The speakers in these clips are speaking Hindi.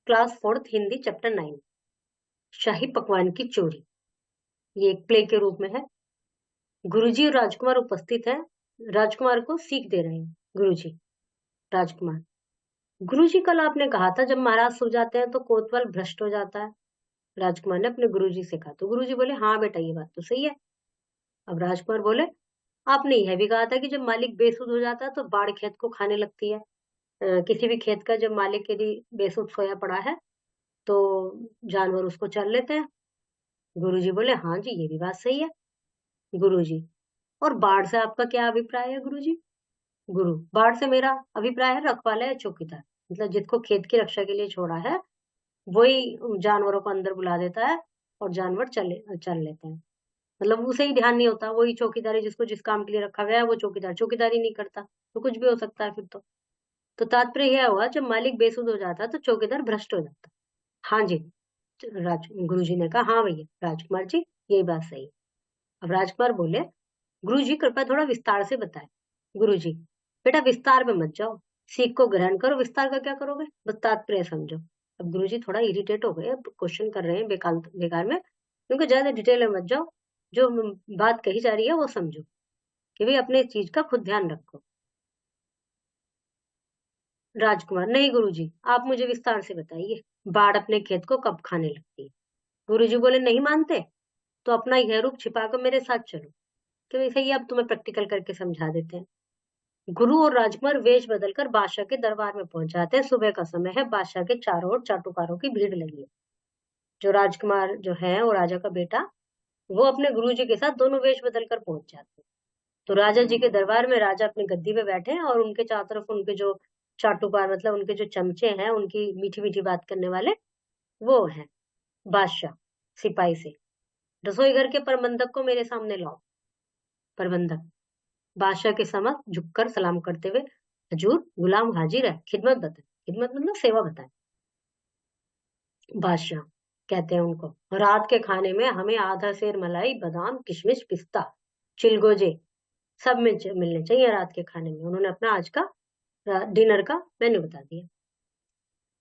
क्लास 4th हिंदी चैप्टर 9 शाही पकवान की चोरी। ये एक प्ले के रूप में है। गुरुजी और राजकुमार उपस्थित हैं। राजकुमार को सीख दे रहे हैं। गुरुजी। राजकुमार। गुरुजी, कल आपने कहा था जब महाराज सो जाते हैं तो कोतवाल भ्रष्ट हो जाता है। राजकुमार ने अपने गुरुजी से कहा तो गुरुजी बोले, हाँ बेटा, ये बात तो सही है। अब राजकुमार बोले, आपने यह भी कहा था कि जब मालिक बेसुध हो जाता है तो बाढ़ खेत को खाने लगती है। किसी भी खेत का जब मालिक यदि बेसुध सोया पड़ा है तो जानवर उसको चर लेते हैं। गुरुजी बोले, हाँ जी, ये भी बात सही है। गुरुजी। और बाढ़ से आपका क्या अभिप्राय है गुरुजी? गुरु। बाढ़ से मेरा अभिप्राय है रखवाला या चौकीदार, मतलब जिसको खेत की रक्षा के लिए छोड़ा है वही जानवरों को अंदर बुला देता है और जानवर चल लेते हैं। मतलब उसे ही ध्यान नहीं होता, वही चौकीदारी, जिसको जिस काम के लिए रखा गया है वो चौकीदार चौकीदारी नहीं करता, तो कुछ भी हो सकता है फिर तो तात्पर्य यह हुआ, जब मालिक बेसुध हो जाता तो चौकीदार भ्रष्ट हो जाता। हाँ जी। गुरुजी ने कहा, हाँ भैया राजकुमार जी, यही बात सही है। अब राजकुमार बोले, गुरुजी कृपया थोड़ा विस्तार से बताएं। गुरुजी। बेटा विस्तार में मत जाओ, सीख को ग्रहण करो, विस्तार का क्या करोगे, बस तात्पर्य समझो। अब गुरुजी थोड़ा इरिटेट हो गए, अब क्वेश्चन कर रहे हैं बेकार बेकार में, क्योंकि ज्यादा डिटेल में मत जाओ, जो बात कही जा रही है वो समझो, कि भाई अपने चीज का खुद ध्यान रखो। राजकुमार, नहीं गुरुजी, आप मुझे विस्तार से बताइए, बाढ़ अपने खेत को कब खाने लगती है? गुरुजी बोले, नहीं मानते तो अपना यह रूप छिपाकर मेरे साथ चलो, कि वैसे ही अब तुम्हें प्रैक्टिकल करके समझा देते हैं। गुरु और राजकुमार वेश बदलकर बादशाह के दरबार में पहुंच जाते हैं। सुबह का समय है, बादशाह के चारों ओर चाटुकारों की भीड़ लगी है। जो राजकुमार जो है वो राजा का बेटा, वो अपने गुरुजी के साथ दोनों वेश बदलकर पहुंच जाते हैं। तो राजा जी के दरबार में राजा अपनी गद्दी पे बैठे हैं और उनके चारों तरफ उनके जो चाटुकार, मतलब उनके जो चमचे हैं, उनकी मीठी मीठी बात करने वाले, वो हैं बादशाह सिपाही से। रसोई घर के प्रबंधक को मेरे सामने लाओ। प्रबंधक बादशाह के समक्ष झुककर सलाम करते हुए, हजूर गुलाम हाजिर है, खिदमत बताए। खिदमत मतलब सेवा बताए। बादशाह कहते हैं उनको, रात के खाने में हमें आधा सेर मलाई, बादाम, किशमिश, पिस्ता, चिलगोजे सब मिलने चाहिए रात के खाने में। उन्होंने अपना आज का डिनर का मेन्यू बता दिया।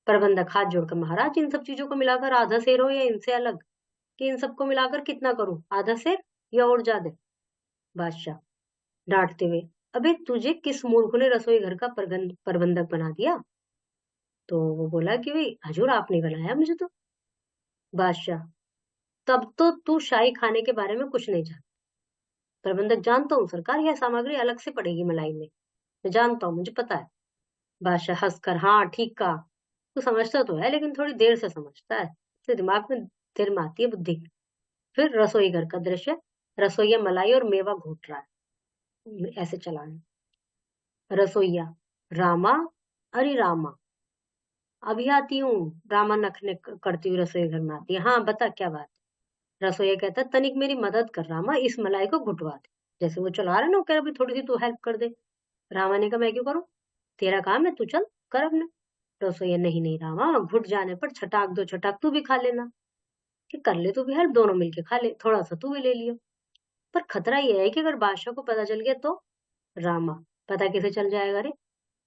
प्रबंधक हाथ जोड़कर, महाराज इन सब चीजों को मिलाकर आधा सेर हो या इनसे अलग, कि इन सबको मिलाकर कितना करूं, आधा सेर या और ज्यादा? बादशाह डांटते हुए, अबे तुझे किस मूर्ख ने रसोई घर का प्रबंधक बना दिया? तो वो बोला कि भाई हजूर आपने बनाया मुझे तो। बादशाह, तब तो तू शाही खाने के बारे में कुछ नहीं जानता। प्रबंधक, जानता हूँ सरकार, यह सामग्री अलग से पड़ेगी मलाई में, मैं जानता हूँ, मुझे पता है। बादशाह हंसकर, हाँ ठीक कहा, तू समझता तो है लेकिन थोड़ी देर से समझता है, तेरे दिमाग में देर में आती है बुद्धि। फिर रसोई घर का दृश्य, रसोईया मलाई और मेवा घोट रहा है, ऐसे चला है। रसोईया, रामा, अरे रामा, अभी आती हूँ। रामा नखने करती हुई रसोई घर में आती है, हाँ बता क्या बात है? रसोईया कहता है, तनिक मेरी मदद कर रामा, इस मलाई को घुटवा दे। जैसे वो चला रहा है ना, वो कह रहा अभी थोड़ी सी तू हेल्प कर दे। रामा ने कहा, मैं क्यों करूं, तेरा काम है, तू चल कर अपने। रसोईया, नहीं नहीं रामा, घुट जाने पर छटाक दो छटाक तू भी खा लेना, कि कर ले तू भी हेल्प, दोनों मिलके खा ले, थोड़ा सा तू भी ले लियो। पर खतरा ये है कि अगर बादशाह को पता चल गया तो? रामा, पता कैसे चल जाएगा रे,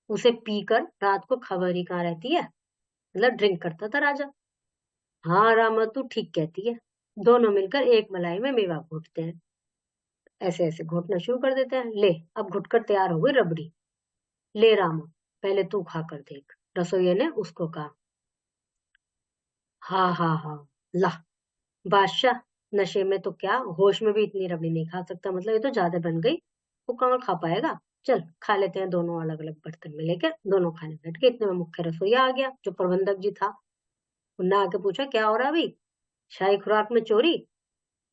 उसे पीकर रात को खबर ही कहाँ रहती है, मतलब ड्रिंक करता था राजा। हाँ रामा, तू ठीक कहती है। दोनों मिलकर एक मलाई में मेवा घोटते हैं, ऐसे ऐसे घोटना शुरू कर देते हैं। ले, अब घुटकर तैयार हो गई रबड़ी, ले रामा, पहले तू खा कर देख, रसोइये ने उसको कहा। हाँ हाँ हाँ, ला। बादशाह नशे में तो क्या, होश में भी इतनी रबड़ी नहीं खा सकता, मतलब ये तो ज्यादा बन गई, वो कहाँ खा पाएगा। चल खा लेते हैं, दोनों अलग अलग बर्तन में लेकर दोनों खाने बैठ गए। इतने में मुख्य रसोईया आ गया, जो प्रबंधक जी था। उन्होंने आके पूछा, क्या हो रहा है अभी, शाही खुराक में चोरी?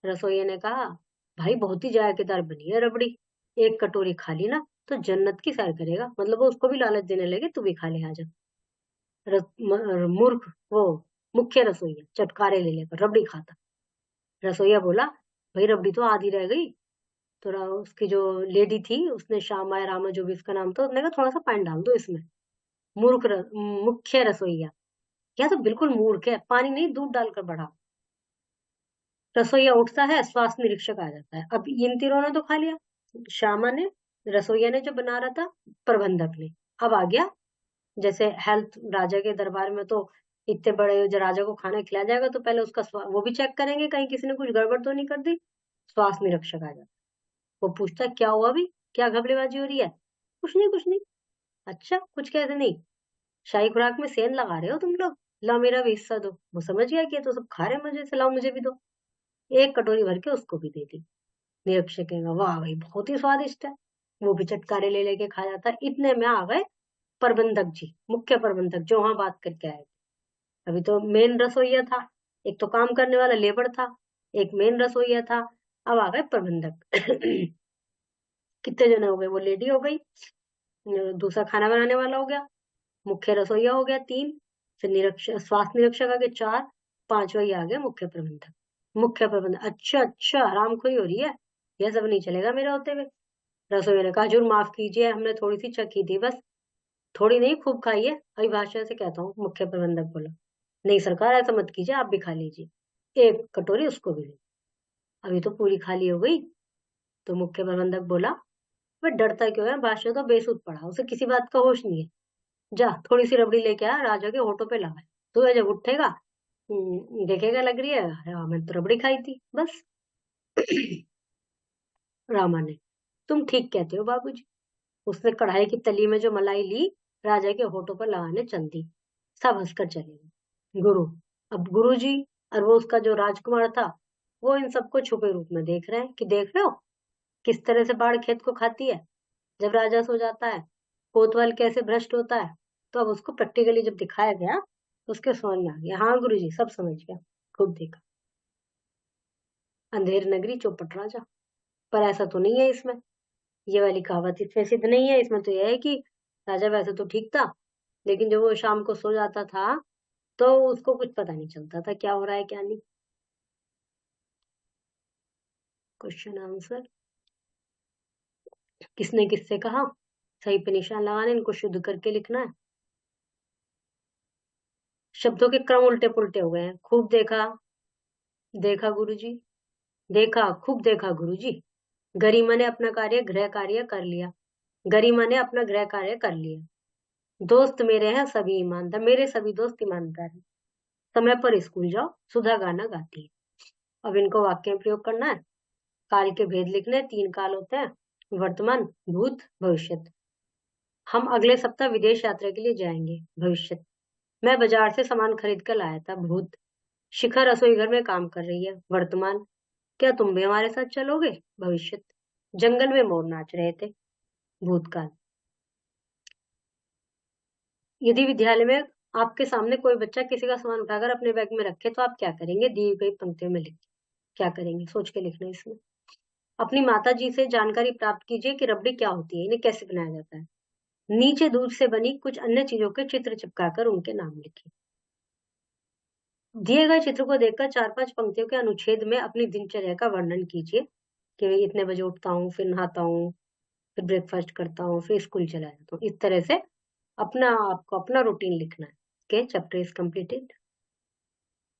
रसोइया ने कहा, भाई बहुत ही जायकेदार बनी है रबड़ी, एक कटोरी खा ली ना तो जन्नत की सैर करेगा, मतलब वो उसको भी लालच देने लगे, तू भी खा ले आजा। मूर्ख वो मुख्य रसोईया चटकारे ले लेकर रबड़ी खाता। रसोईया बोला, भाई रबड़ी तो आधी रह गई। तो उसकी जो लेडी थी, उसने श्यामा या रामा जो भी उसका नाम था, उसने कहा थोड़ा सा पानी डाल दो इसमें। मुख्य रसोईया, यह तो बिल्कुल मूर्ख है, पानी नहीं दूध डालकर बढ़ा। रसोईया उठता है, स्वास्थ्य निरीक्षक आ जाता है। अब इन तीनों ने तो खा लिया, श्यामा ने, रसोईया ने जो बना रहा था, प्रबंधक ने। अब आ गया, जैसे हेल्थ, राजा के दरबार में तो इतने बड़े जो राजा को खाना खिलाया जाएगा तो पहले उसका वो भी चेक करेंगे कहीं किसी ने कुछ गड़बड़ तो नहीं कर दी। स्वास्थ्य निरीक्षक आ जाता, वो पूछता है क्या हुआ, अभी क्या घबरेबाजी हो रही है? कुछ नहीं कुछ नहीं। अच्छा कुछ कैसे नहीं? शाही खुराक में सेंध लगा रहे हो तुम लोग, लाओ मेरा भी हिस्सा दो। वो समझ गया कि ये तो सब खा रहे हैं मजे से, लाओ मुझे भी दो। एक कटोरी भर के उसको भी दे दी। निरीक्षक कहेगा वाह भाई बहुत ही स्वादिष्ट है। वो भी चटकारे ले लेके खा जाता है। इतने में आ गए प्रबंधक जी, मुख्य प्रबंधक जो वहां बात करके आए थे। अभी तो मेन रसोईया था, एक तो काम करने वाला लेबर था, एक मेन रसोईया था। अब आ गए प्रबंधक। कितने जने हो गए, वो लेडी हो गई, दूसरा खाना बनाने वाला हो गया, मुख्य रसोईया हो गया 3, फिर निरीक्षक स्वास्थ्य निरीक्षक आ गए 4, पांचवा ही आ गया मुख्य प्रबंधक। मुख्य प्रबंधक अच्छा अच्छा हरामखोरी हो रही है, यह सब नहीं चलेगा मेरे होते हुए। रसोईया ने कहा जरूर माफ कीजिए, हमने थोड़ी सी चखी थी बस, थोड़ी नहीं खूब खाई है, अभिभाषा से कहता हूँ। मुख्य प्रबंधक बोला नहीं सरकार ऐसा मत कीजिए, आप भी खा लीजिए। एक कटोरी उसको भी दी। अभी तो पूरी खाली हो गई। तो मुख्य प्रबंधक बोला वह डरता क्यों है, भाषा तो बेसुध पड़ा, उसे किसी बात का होश नहीं है। जा थोड़ी सी रबड़ी लेके आ, राजा के होठों पे लगा, तो जब उठेगा देखेगा लग रही है, अरे हाँ, मैंने तो रबड़ी खाई थी बस। रामा ने तुम ठीक कहते हो बाबूजी। उसने कढ़ाई की तली में जो मलाई ली, राजा के होठों पर लगाने चल दी। सब हंसकर चले गए। अब गुरु जी और वो उसका जो राजकुमार था, वो इन सबको छुपे रूप में देख रहे हैं कि देख रहे हो किस तरह से बाढ़ खेत को खाती है। जब राजा सो जाता है कोतवाल कैसे भ्रष्ट होता है। तो अब उसको प्रैक्टिकली जब दिखाया गया तो उसके समझ में आ गया, हाँ गुरु जी सब समझ गया, खूब देखा। अंधेर नगरी चौपट राजा। पर ऐसा तो नहीं है इसमें, ये वाली कहावत इसमें सिद्ध नहीं है। इसमें तो यह है कि राजा वैसे तो ठीक था, लेकिन जब वो शाम को सो जाता था तो उसको कुछ पता नहीं चलता था क्या हो रहा है क्या नहीं। क्वेश्चन आंसर किसने किससे कहा, सही पे निशान लगाने, इनको शुद्ध करके लिखना है। शब्दों के क्रम उल्टे पुल्टे हो गए हैं। खूब देखा, देखा गुरुजी, देखा खूब देखा गुरुजी। गरिमा ने अपना कार्य गृह कार्य कर लिया, गरिमा ने अपना गृह कार्य कर लिया। दोस्त मेरे हैं सभी ईमानदार, मेरे सभी दोस्त ईमानदार हैं। समय पर स्कूल जाओ, सुधा गाना गाती है। अब इनको वाक्य में प्रयोग करना है। काल के भेद लिखने, 3 काल होते हैं, वर्तमान भूत भविष्य। हम अगले सप्ताह विदेश यात्रा के लिए जाएंगे, भविष्य। मैं बाजार से सामान खरीद कर लाया था, भूत। शिखा रसोई घर में काम कर रही है, वर्तमान। क्या तुम भी हमारे साथ चलोगे, भविष्य। जंगल में मोर नाच रहे थे, भूतकाल। यदि विद्यालय में आपके सामने कोई बच्चा किसी का सामान उठाकर अपने बैग में रखे तो आप क्या करेंगे, दी गई पंक्तियों में लिख, क्या करेंगे सोच के लिखना है इसमें। अपनी माता जी से जानकारी प्राप्त कीजिए कि रबड़ी क्या होती है, इन्हें कैसे बनाया जाता है। नीचे दूध से बनी कुछ अन्य चीजों के चित्र चिपकाकर उनके नाम लिखिए। दिए गए चित्र को देखकर 4-5 पंक्तियों के अनुच्छेद में अपनी दिनचर्या का वर्णन कीजिए कि इतने बजे उठता हूँ, फिर नहाता हूँ, फिर ब्रेकफास्ट करता हूँ, फिर स्कूल चला जाता हूँ। इस तरह से अपना आपको अपना रूटीन लिखना है। Okay, chapter is completed.